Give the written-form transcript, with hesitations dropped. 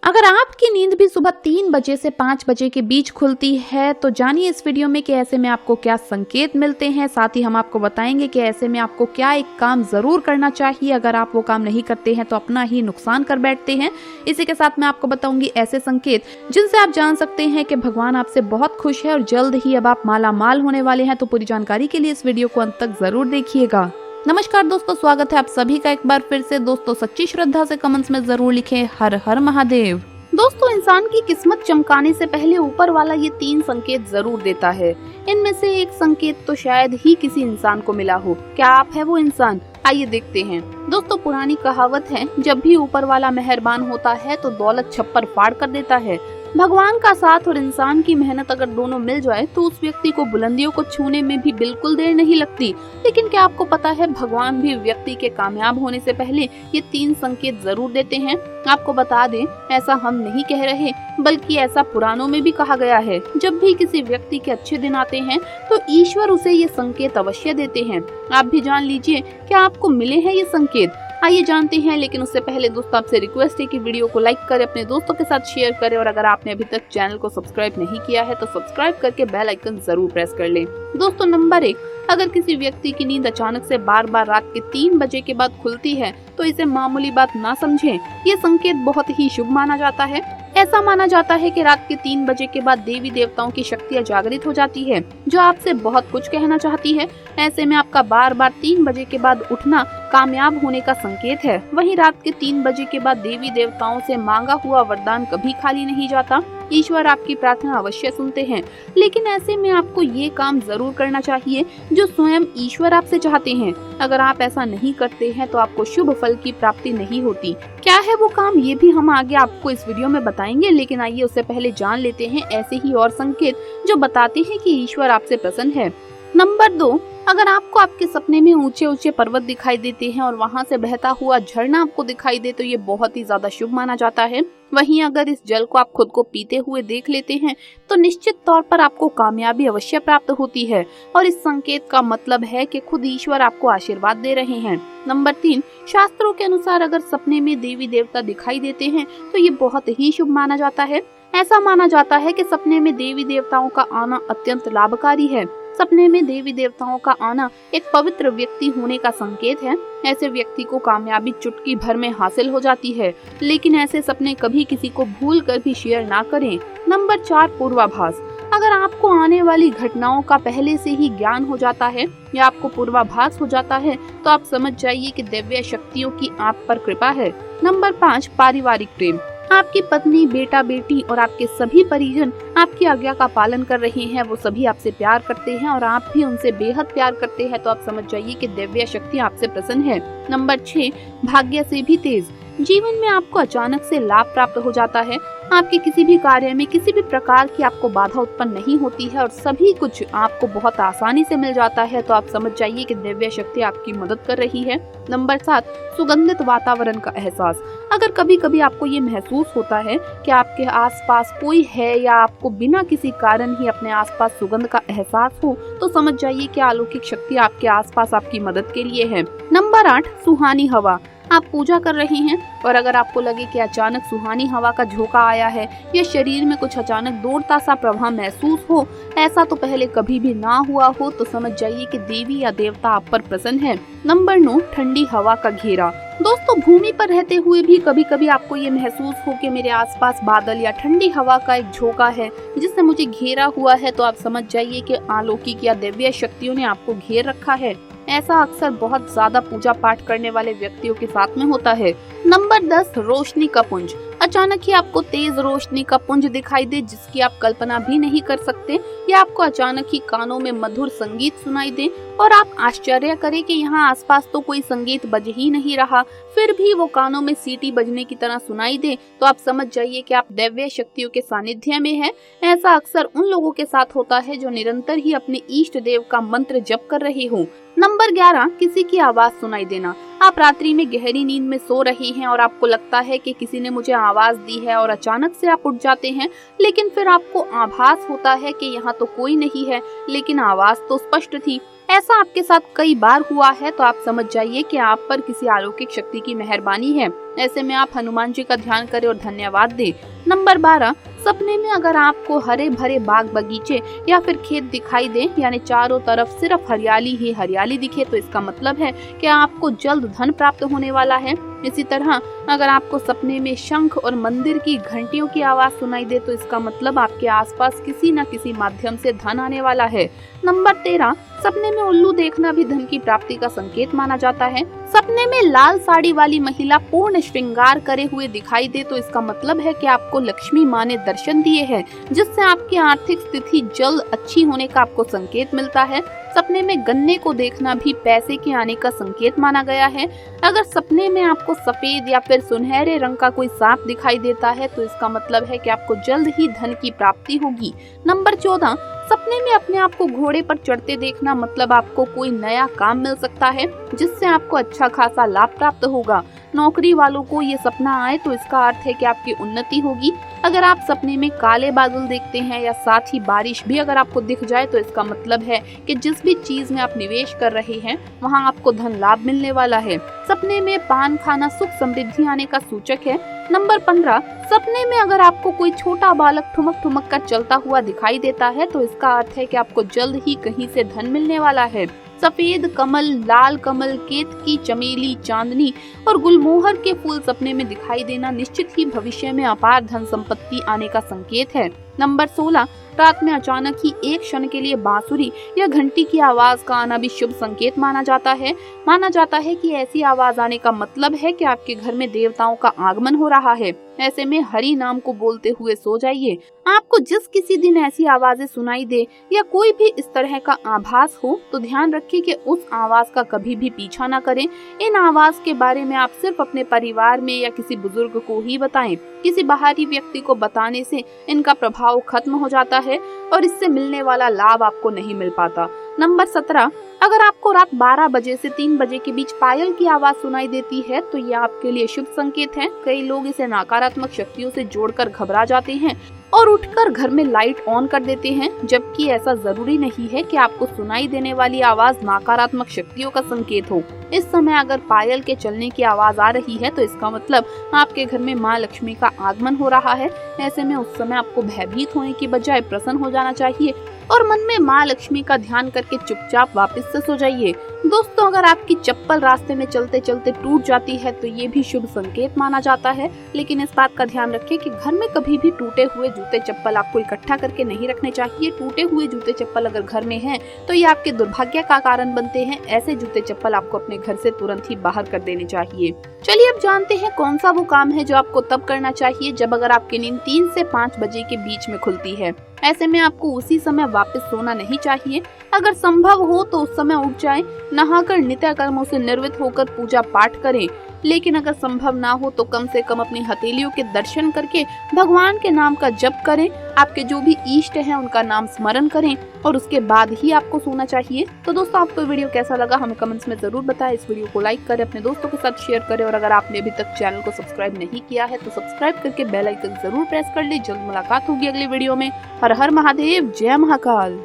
अगर आपकी नींद भी सुबह 3 बजे से 5 बजे के बीच खुलती है तो जानिए इस वीडियो में कि ऐसे में आपको क्या संकेत मिलते हैं। साथ ही हम आपको बताएंगे कि ऐसे में आपको क्या एक काम जरूर करना चाहिए। अगर आप वो काम नहीं करते हैं तो अपना ही नुकसान कर बैठते हैं। इसी के साथ मैं आपको बताऊंगी ऐसे संकेत जिनसे आप जान सकते हैं कि भगवान आपसे बहुत खुश है और जल्द ही अब आप माला माल होने वाले हैं। तो पूरी जानकारी के लिए इस वीडियो को अंत तक जरूर देखिएगा। नमस्कार दोस्तों, स्वागत है आप सभी का एक बार फिर से। दोस्तों सच्ची श्रद्धा से कमेंट्स में जरूर लिखें हर हर महादेव। दोस्तों इंसान की किस्मत चमकाने से पहले ऊपर वाला ये 3 संकेत जरूर देता है। इनमें से एक संकेत तो शायद ही किसी इंसान को मिला हो। क्या आप है वो इंसान? आइए देखते हैं। दोस्तों पुरानी कहावत है, जब भी ऊपर वाला मेहरबान होता है तो दौलत छप्पर फाड़ कर देता है। भगवान का साथ और इंसान की मेहनत अगर दोनों मिल जाए तो उस व्यक्ति को बुलंदियों को छूने में भी बिल्कुल देर नहीं लगती। लेकिन क्या आपको पता है, भगवान भी व्यक्ति के कामयाब होने से पहले ये 3 संकेत जरूर देते हैं। आपको बता दें, ऐसा हम नहीं कह रहे बल्कि ऐसा पुराणों में भी कहा गया है। जब भी किसी व्यक्ति के अच्छे दिन आते हैं तो ईश्वर उसे ये संकेत अवश्य देते हैं। आप भी जान लीजिए क्या आपको मिले हैं ये संकेत। आइए जानते हैं, लेकिन उससे पहले दोस्तों आपसे रिक्वेस्ट है कि वीडियो को लाइक करें, अपने दोस्तों के साथ शेयर करें और अगर आपने अभी तक चैनल को सब्सक्राइब नहीं किया है तो सब्सक्राइब करके बेल आइकन जरूर प्रेस कर लें। दोस्तों नंबर 1, अगर किसी व्यक्ति की नींद अचानक से बार बार रात के 3 बजे के बाद खुलती है तो इसे मामूली बात ना समझें। ये संकेत बहुत ही शुभ माना जाता है। ऐसा माना जाता है कि रात के 3 बजे के बाद देवी देवताओं की शक्तियाँ जागृत हो जाती है जो आपसे बहुत कुछ कहना चाहती है। ऐसे में आपका बार बार 3 बजे के बाद उठना कामयाब होने का संकेत है। वहीं रात के 3 बजे के बाद देवी देवताओं से मांगा हुआ वरदान कभी खाली नहीं जाता। ईश्वर आपकी प्रार्थना अवश्य सुनते हैं, लेकिन ऐसे में आपको ये काम जरूर करना चाहिए जो स्वयं ईश्वर आपसे चाहते हैं। अगर आप ऐसा नहीं करते हैं तो आपको शुभ फल की प्राप्ति नहीं होती। क्या है वो काम, ये भी हम आगे आपको इस वीडियो में बताएंगे। लेकिन आइए उससे पहले जान लेते हैं ऐसे ही और संकेत जो बताते हैं कि ईश्वर आपसे प्रसन्न है। नंबर 2, अगर आपको आपके सपने में ऊंचे ऊंचे पर्वत दिखाई देते हैं और वहां से बहता हुआ झरना आपको दिखाई दे तो ये बहुत ही ज्यादा शुभ माना जाता है। वहीं अगर इस जल को आप खुद को पीते हुए देख लेते हैं तो निश्चित तौर पर आपको कामयाबी अवश्य प्राप्त होती है और इस संकेत का मतलब है कि खुद ईश्वर आपको आशीर्वाद दे रहे हैं। नंबर 3, शास्त्रों के अनुसार अगर सपने में देवी देवता दिखाई देते हैं तो ये बहुत ही शुभ माना जाता है। ऐसा माना जाता है कि सपने में देवी देवताओं का आना अत्यंत लाभकारी है। सपने में देवी देवताओं का आना एक पवित्र व्यक्ति होने का संकेत है। ऐसे व्यक्ति को कामयाबी चुटकी भर में हासिल हो जाती है, लेकिन ऐसे सपने कभी किसी को भूल कर भी शेयर ना करें। नंबर 4, पूर्वाभास। अगर आपको आने वाली घटनाओं का पहले से ही ज्ञान हो जाता है या आपको पूर्वाभास हो जाता है तो आप समझ जाइए कि दिव्य शक्तियों की आप पर कृपा है। नंबर 5, पारिवारिक प्रेम। आपकी पत्नी, बेटा, बेटी और आपके सभी परिजन आपकी आज्ञा का पालन कर रहे हैं। वो सभी आपसे प्यार करते हैं और आप भी उनसे बेहद प्यार करते हैं, तो आप समझ जाइए कि दिव्य शक्ति आपसे प्रसन्न है। नंबर 6, भाग्य से भी तेज। जीवन में आपको अचानक से लाभ प्राप्त हो जाता है। आपके किसी भी कार्य में किसी भी प्रकार की आपको बाधा उत्पन्न नहीं होती है और सभी कुछ आपको बहुत आसानी से मिल जाता है, तो आप समझ जाइए कि दिव्य शक्ति आपकी मदद कर रही है। नंबर 7, सुगंधित वातावरण का एहसास। अगर कभी कभी आपको ये महसूस होता है कि आपके आसपास कोई है या आपको बिना किसी कारण ही अपने आसपास सुगंध का एहसास हो तो समझ जाइए कि अलौकिक शक्ति आपके आसपास आपकी मदद के लिए है। नंबर 8, सुहानी हवा। आप पूजा कर रहे हैं और अगर आपको लगे कि अचानक सुहानी हवा का झोंका आया है या शरीर में कुछ अचानक दौड़ता सा प्रवाह महसूस हो, ऐसा तो पहले कभी भी ना हुआ हो, तो समझ जाइए कि देवी या देवता आप पर प्रसन्न है। नंबर 9, ठंडी हवा का घेरा। दोस्तों भूमि पर रहते हुए भी कभी कभी आपको ये महसूस हो कि मेरे आसपास बादल या ठंडी हवा का एक झोंका है जिससे मुझे घेरा हुआ है, तो आप समझ जाइए कि अलौकिक या दिव्य शक्तियों ने आपको घेर रखा है। ऐसा अक्सर बहुत ज्यादा पूजा पाठ करने वाले व्यक्तियों के साथ में होता है। नंबर 10, रोशनी का पुंज। अचानक ही आपको तेज रोशनी का पुंज दिखाई दे जिसकी आप कल्पना भी नहीं कर सकते, या आपको अचानक ही कानों में मधुर संगीत सुनाई दे और आप आश्चर्य करें कि यहाँ आसपास तो कोई संगीत बज ही नहीं रहा, फिर भी वो कानों में सीटी बजने की तरह सुनाई दे, तो आप समझ जाइए कि आप दिव्य शक्तियों के सानिध्य में हैं। ऐसा अक्सर उन लोगों के साथ होता है जो निरंतर ही अपने इष्ट देव का मंत्र जप कर रहे हो। नंबर 11, किसी की आवाज सुनाई देना। आप रात्रि में गहरी नींद में सो रहे हैं और आपको लगता है कि किसी ने मुझे आवाज दी है और अचानक से आप उठ जाते हैं, लेकिन फिर आपको आभास होता है कि यहाँ तो कोई नहीं है, लेकिन आवाज तो स्पष्ट थी। ऐसा आपके साथ कई बार हुआ है तो आप समझ जाइए कि आप पर किसी अलौकिक शक्ति की मेहरबानी है। ऐसे में आप हनुमान जी का ध्यान करें और धन्यवाद दें। नंबर 12, सपने में अगर आपको हरे भरे बाग बगीचे या फिर खेत दिखाई दे, यानी चारों तरफ सिर्फ हरियाली ही हरियाली दिखे, तो इसका मतलब है कि आपको जल्द धन प्राप्त होने वाला है। इसी तरह अगर आपको सपने में शंख और मंदिर की घंटियों की आवाज सुनाई दे तो इसका मतलब आपके आसपास किसी न किसी माध्यम से धन आने वाला है। नंबर 13, सपने में उल्लू देखना भी धन की प्राप्ति का संकेत माना जाता है। सपने में लाल साड़ी वाली महिला पूर्ण श्रृंगार करे हुए दिखाई दे तो इसका मतलब है कि आपको लक्ष्मी माँ ने दर्शन दिए हैं, जिससे आपकी आर्थिक स्थिति जल्द अच्छी होने का आपको संकेत मिलता है। सपने में गन्ने को देखना भी पैसे के आने का संकेत माना गया है। अगर सपने में आपको सफेद या फिर सुनहरे रंग का कोई सांप दिखाई देता है तो इसका मतलब है कि आपको जल्द ही धन की प्राप्ति होगी। नंबर 14, सपने में अपने आप को घोड़े पर चढ़ते देखना मतलब आपको कोई नया काम मिल सकता है, जिससे आपको अच्छा खासा लाभ प्राप्त होगा। नौकरी वालों को ये सपना आए तो इसका अर्थ है कि आपकी उन्नति होगी। अगर आप सपने में काले बादल देखते हैं या साथ ही बारिश भी अगर आपको दिख जाए तो इसका मतलब है कि जिस भी चीज में आप निवेश कर रहे हैं वहां आपको धन लाभ मिलने वाला है। सपने में पान खाना सुख समृद्धि आने का सूचक है। नंबर 15, सपने में अगर आपको कोई छोटा बालक ठुमक ठुमक कर चलता हुआ दिखाई देता है तो इसका अर्थ है कि आपको जल्द ही कहीं से धन मिलने वाला है। सफेद कमल, लाल कमल, केतकी, चमेली, चांदनी और गुलमोहर के फूल सपने में दिखाई देना निश्चित ही भविष्य में अपार धन संपत्ति आने का संकेत है। नंबर 16, रात में अचानक ही एक क्षण के लिए बांसुरी या घंटी की आवाज का आना भी शुभ संकेत माना जाता है। माना जाता है कि ऐसी आवाज आने का मतलब है कि आपके घर में देवताओं का आगमन हो रहा है। ऐसे में हरि नाम को बोलते हुए सो जाइए। आपको जिस किसी दिन ऐसी आवाजें सुनाई दे या कोई भी इस तरह का आभास हो तो ध्यान रखिए कि उस आवाज का कभी भी पीछा न करें। इन आवाज के बारे में आप सिर्फ अपने परिवार में या किसी बुजुर्ग को ही बताएं। किसी बाहरी व्यक्ति को बताने से इनका प्रभाव खत्म हो जाता है और इससे मिलने वाला लाभ आपको नहीं मिल पाता। नंबर 17, अगर आपको रात 12 बजे से 3 बजे के बीच पायल की आवाज सुनाई देती है तो यह आपके लिए शुभ संकेत है। कई लोग इसे नकारात्मक शक्तियों से जोड़कर घबरा जाते हैं और उठकर घर में लाइट ऑन कर देते हैं, जबकि ऐसा जरूरी नहीं है कि आपको सुनाई देने वाली आवाज नकारात्मक शक्तियों का संकेत हो। इस समय अगर पायल के चलने की आवाज आ रही है तो इसका मतलब आपके घर में माँ लक्ष्मी का आगमन हो रहा है। ऐसे में उस समय आपको भयभीत होने की बजाय प्रसन्न हो जाना चाहिए और मन में माँ लक्ष्मी का ध्यान करके चुपचाप वापस से सो जाइए। दोस्तों, अगर आपकी चप्पल रास्ते में चलते चलते टूट जाती है तो ये भी शुभ संकेत माना जाता है, लेकिन इस बात का ध्यान रखें कि घर में कभी भी टूटे हुए जूते चप्पल आपको इकट्ठा करके नहीं रखने चाहिए। टूटे हुए जूते चप्पल अगर घर में हैं तो ये आपके दुर्भाग्य का कारण बनते हैं। ऐसे जूते चप्पल आपको अपने घर से तुरंत ही बाहर कर देने चाहिए। चलिए अब जानते हैं कौन सा वो काम है जो आपको तब करना चाहिए जब अगर आपकी नींद 3 से 5 बजे के बीच में खुलती है। ऐसे में आपको उसी समय वापस सोना नहीं चाहिए। अगर संभव हो तो उस समय उठ जाएं, नहाकर नित्य कर्मों से निर्वृत्त होकर पूजा पाठ करें। लेकिन अगर संभव ना हो तो कम से कम अपनी हथेलियों के दर्शन करके भगवान के नाम का जप करें। आपके जो भी इष्ट हैं उनका नाम स्मरण करें और उसके बाद ही आपको सोना चाहिए। तो दोस्तों, आपको वीडियो कैसा लगा हमें कमेंट्स में जरूर बताएं। इस वीडियो को लाइक करें, अपने दोस्तों के साथ शेयर करें और अगर आपने अभी तक चैनल को सब्सक्राइब नहीं किया है तो सब्सक्राइब करके बेल आइकन जरूर प्रेस कर ले। जल्द मुलाकात होगी अगले वीडियो में। हर हर महादेव, जय महाकाल।